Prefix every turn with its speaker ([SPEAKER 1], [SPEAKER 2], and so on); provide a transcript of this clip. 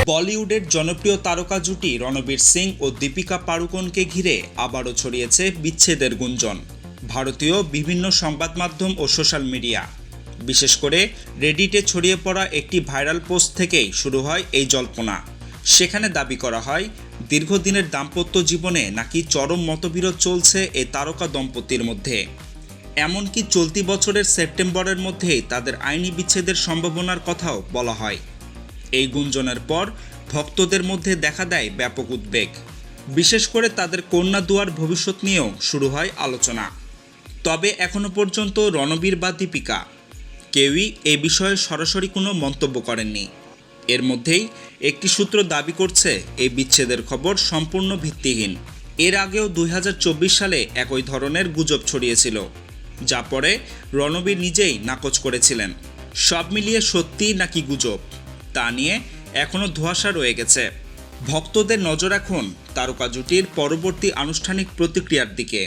[SPEAKER 1] বলিউডের জনপ্রিয় তারকা জুটি রণবীর সিং ও দীপিকা পাড়ুকোনকে ঘিরে আবারও ছড়িয়েছে বিচ্ছেদের গুঞ্জন। ভারতীয় বিভিন্ন সংবাদ মাধ্যম ও সোশ্যাল মিডিয়া, বিশেষ করে রেডিটে ছড়িয়ে পড়া একটি ভাইরাল পোস্ট থেকেই শুরু হয় এই জল্পনা। সেখানে দাবি করা হয়, দীর্ঘদিনের দাম্পত্য জীবনে নাকি চরম মতবিরোধ চলছে এই তারকা দম্পতির মধ্যে। এমনকি চলতি বছরের সেপ্টেম্বরের মধ্যেই তাদের আইনি বিচ্ছেদের সম্ভাবনার কথাও বলা হয়। এই গুঞ্জনের পর ভক্তদের মধ্যে দেখা দেয় ব্যাপক উদ্বেগ। বিশেষ করে তাদের কন্যা দুয়ার ভবিষ্যৎ নিয়েও শুরু হয় আলোচনা। তবে এখনও পর্যন্ত রণবীর বা দীপিকা কেউই এই বিষয়ে সরাসরি কোনো মন্তব্য করেননি। এর মধ্যেই একটি সূত্র দাবি করছে এই বিচ্ছেদের খবর সম্পূর্ণ ভিত্তিহীন। এর আগেও 2024 সালে একই ধরনের গুজব ছড়িয়েছিল, যা পরে রণবীর নিজেই নাকচ করেছিলেন। সব মিলিয়ে সত্যি নাকি গুজব তা নিয়ে এখনও ধোঁয়াশা রয়ে গেছে। ভক্তদের নজর এখন তারকা জুটির পরবর্তী আনুষ্ঠানিক প্রতিক্রিয়ার দিকে।